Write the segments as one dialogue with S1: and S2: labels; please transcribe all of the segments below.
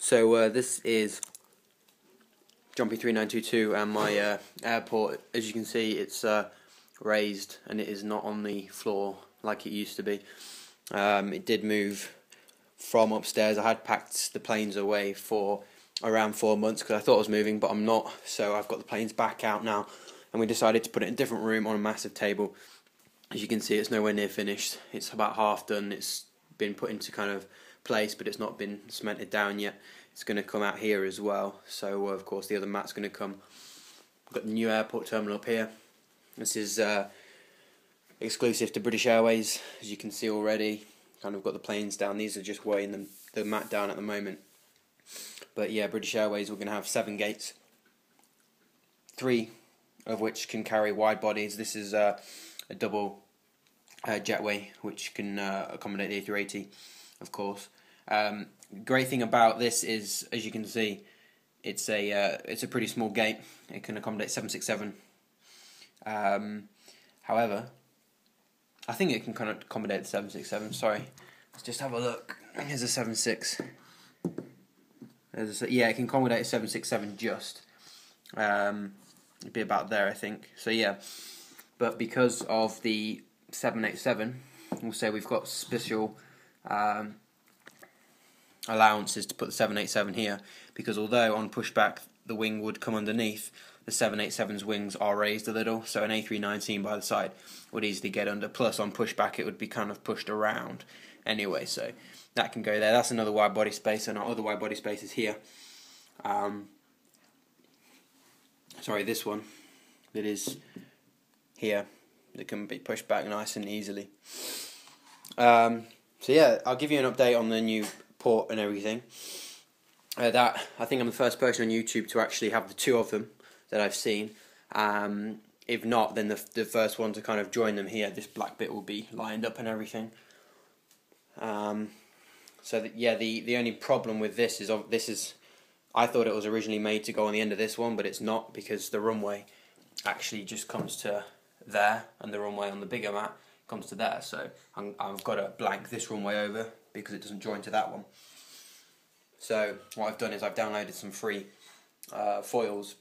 S1: So this is Jumpy 3922 and my airport. As you can see, it's raised and it is not on the floor like it used to be. It did move from upstairs. I had packed the planes away for around 4 months because I thought I was moving, but I'm not. So I've got the planes back out now, and we decided to put it in a different room on a massive table. As you can see, it's nowhere near finished. It's about half done. It's been put into kind of place, but it's not been cemented down yet. It's going to come out here as well. So of course the other mat's going to come. We've got the new airport terminal up here. This is exclusive to British Airways, as you can see already. Kind of got the planes down. These are just weighing the mat down at the moment. But yeah, British Airways, we're going to have 7 gates, 3 of which can carry wide bodies. This is a double jetway, which can accommodate the A380, of course. Great thing about this is, as you can see, it's a pretty small gate. It can accommodate 767. However, I think it can kind of accommodate the 767. Sorry, let's just have a look. Here's a 76. Yeah, it can accommodate a 767 just. It'd be about there, I think. So yeah, but because of the 787, we'll say we've got special allowances to put the 787 here, because although on pushback the wing would come underneath, the 787's wings are raised a little, so an A319 by the side would easily get under. Plus on pushback it would be kind of pushed around anyway, so that can go there. That's another wide body space, and our other wide body space is here. Sorry, this one that is here, that can be pushed back nice and easily. So yeah, I'll give you an update on the new port and everything. That I think I'm the first person on YouTube to actually have the 2 of them that I've seen. If not, then the first one to kind of join them here. This black bit will be lined up and everything. So yeah, the only problem with this is I thought it was originally made to go on the end of this one, but it's not, because the runway actually just comes to there, and the runway on the bigger mat comes to there. So I've got to blank this runway over because it doesn't join to that one. So what I've done is I've downloaded some free foils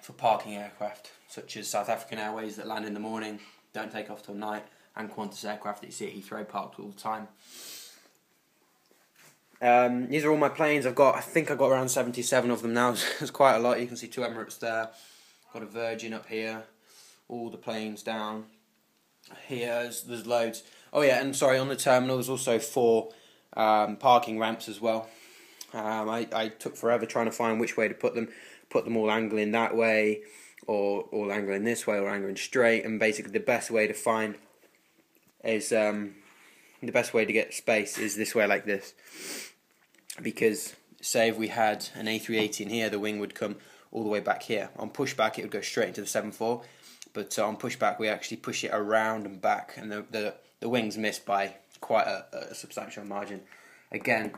S1: for parking aircraft, such as South African Airways that land in the morning, don't take off till night, and Qantas aircraft that you see at Heathrow parked all the time. These are all my planes. I think I've got around 77 of them now. There's quite a lot. You can see 2 Emirates there. Got a Virgin up here. All the planes down here. There's loads. Oh yeah, and sorry, on the terminal there's also 4 parking ramps as well. I took forever trying to find which way to put them. Put them all angling that way, or all angling this way, or angling straight. And basically the best way to find is the best way to get space is this way, like this. Because say if we had an A380 in here, the wing would come all the way back here. On pushback it would go straight into the 7.4, but on pushback we actually push it around and back, and the wing's missed by quite a substantial margin. Again,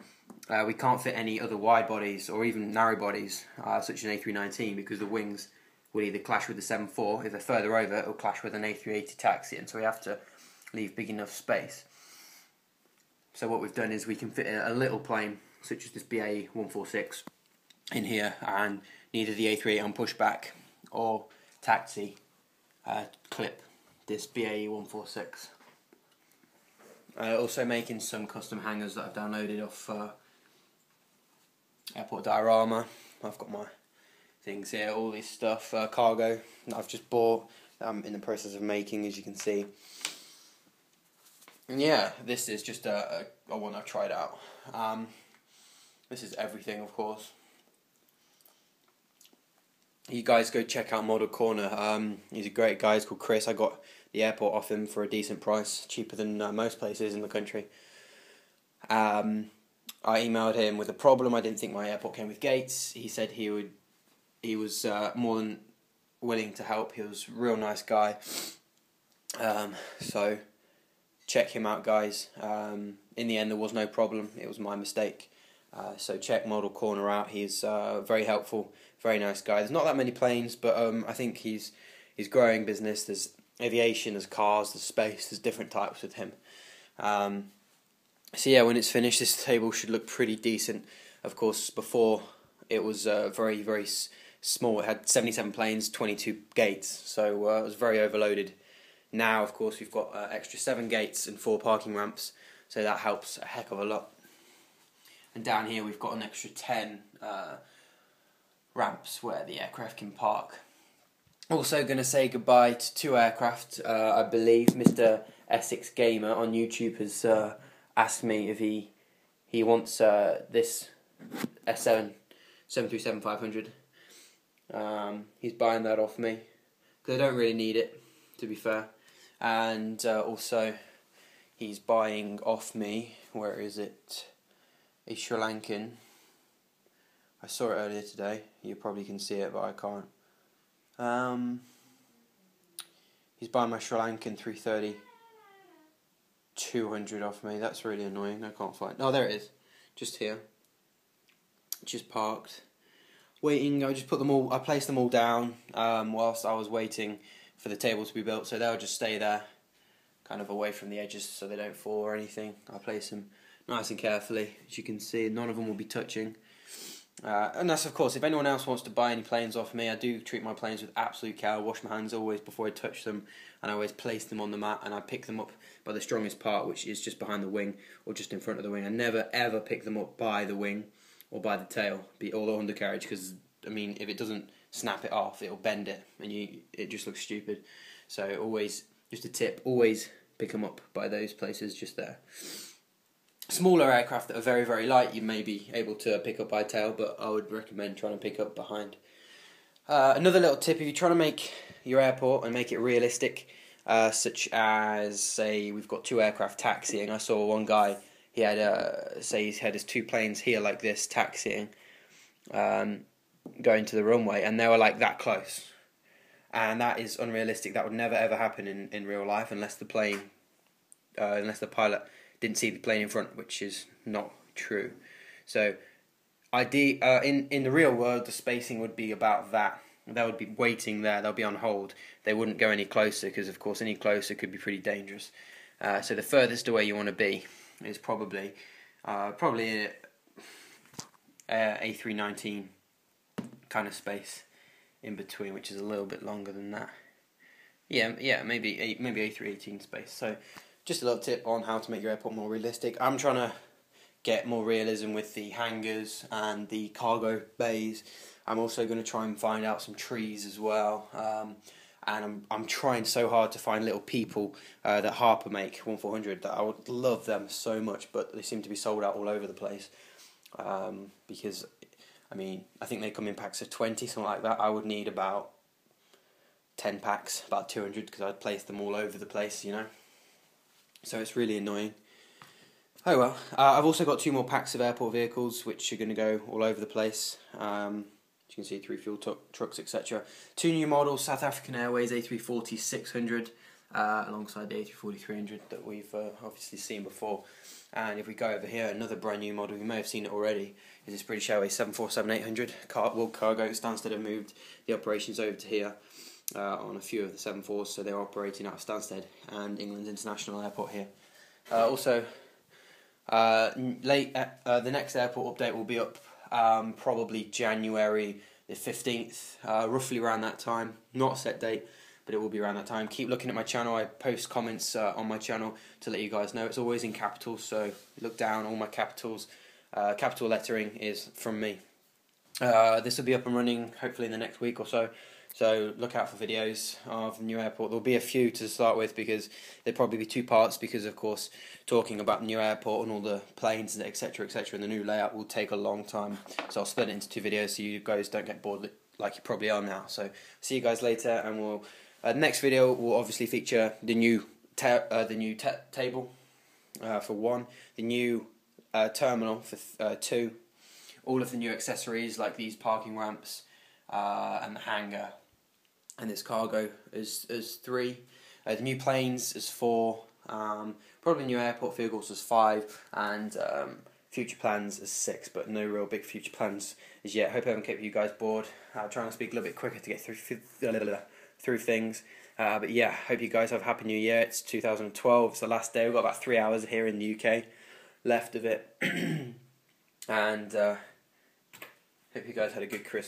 S1: we can't fit any other wide bodies or even narrow bodies such as an A319, because the wings will either clash with the 7.4, if they're further over it will clash with an A380 taxi, and so we have to leave big enough space. So what we've done is we can fit a little plane such as this BAE 146 in here, and neither the A380 on pushback or taxi clip this BAE 146. Also making some custom hangers that I've downloaded off Airport Diorama. I've got my things here, all this stuff, cargo that I've just bought, that I'm in the process of making, as you can see. And yeah, this is just a one I've tried out. This is everything, of course. You guys go check out Model Corner. He's a great guy. He's called Chris. I got the airport off him for a decent price, cheaper than most places in the country. I emailed him with a problem. I didn't think my airport came with gates. He said he was more than willing to help. He was a real nice guy. So check him out, guys. In the end, there was no problem. It was my mistake. So check Model Corner out. He's very helpful, very nice guy. There's not that many planes, but I think he's growing business. There's aviation, there's cars, there's space, there's different types with him. So yeah, when it's finished, this table should look pretty decent. Of course, before it was very, very small. It had 77 planes, 22 gates, so it was very overloaded. Now, of course, we've got extra 7 gates and 4 parking ramps, so that helps a heck of a lot. And down here we've got an extra 10 ramps where the aircraft can park. Also going to say goodbye to 2 aircraft. I believe Mr. Essex Gamer on YouTube has asked me if he wants this S7 737-500. He's buying that off me because I don't really need it, to be fair. And also he's buying off me, where is it, a Sri Lankan. I saw it earlier today. You probably can see it, but I can't. He's buying my Sri Lankan 330-200 off me. That's really annoying. I can't find. Oh, there it is. Just here. Just parked. Waiting. I just put them all. I placed them all down whilst I was waiting for the table to be built. So they'll just stay there, kind of away from the edges, so they don't fall or anything. I place them nice and carefully. As you can see, none of them will be touching. And that's, of course, if anyone else wants to buy any planes off me, I do treat my planes with absolute care. I wash my hands always before I touch them, and I always place them on the mat, and I pick them up by the strongest part, which is just behind the wing or just in front of the wing. I never ever pick them up by the wing or by the tail, or the undercarriage, because I mean, if it doesn't snap it off, it'll bend it, and it just looks stupid. So always, just a tip, always pick them up by those places just there. Smaller aircraft that are very, very light, you may be able to pick up by tail, but I would recommend trying to pick up behind. Another little tip, if you're trying to make your airport and make it realistic, such as, say, we've got 2 aircraft taxiing. I saw one guy, he had, say, he had his 2 planes here like this, taxiing, going to the runway, and they were like that close. And that is unrealistic. That would never, ever happen in real life unless the pilot didn't see the plane in front, which is not true. So, in the real world, the spacing would be about that. They would be waiting there. They'll be on hold. They wouldn't go any closer because, of course, any closer could be pretty dangerous. So the furthest away you want to be is probably a A319 kind of space in between, which is a little bit longer than that. Yeah, maybe A318 space. So, just a little tip on how to make your airport more realistic. I'm trying to get more realism with the hangars and the cargo bays. I'm also going to try and find out some trees as well. And I'm trying so hard to find little people that Harper make, 1400, that I would love them so much, but they seem to be sold out all over the place. Because, I mean, I think they come in packs of 20, something like that. I would need about 10 packs, about 200, because I'd place them all over the place, you know. So it's really annoying. Oh well. I've also got 2 more packs of airport vehicles, which are going to go all over the place. As you can see, 3 fuel trucks, etc. 2 new models, South African Airways A340-600, alongside the A340-300 that we've obviously seen before. And if we go over here, another brand new model, you may have seen it already, is this British Airways 747-800. World Cargo. Stansted have moved the operations over to here. On a few of the 74s, so they're operating out of Stansted and England's International Airport here. Also, the next airport update will be up probably January the 15th, roughly around that time. Not a set date, but it will be around that time. Keep looking at my channel. I post comments on my channel to let you guys know. It's always in capitals, so look down, all my capitals. Capital lettering is from me. This will be up and running hopefully in the next week or so. So look out for videos of the new airport. There'll be a few to start with because there'll probably be 2 parts because, of course, talking about the new airport and all the planes, etc., and the new layout will take a long time. So I'll split it into 2 videos so you guys don't get bored like you probably are now. So see you guys later, and we'll the next video will obviously feature the new table for 1, the new terminal for 2, all of the new accessories like these parking ramps. And the hangar, and this cargo is 3. The new planes is 4. Probably new airport vehicles is 5, and future plans is 6. But no real big future plans as yet. Hope I haven't kept you guys bored. I'll try and speak a little bit quicker to get through things. But yeah, hope you guys have a happy new year. It's 2012. It's the last day. We've got about 3 hours here in the UK left of it. and hope you guys had a good Christmas.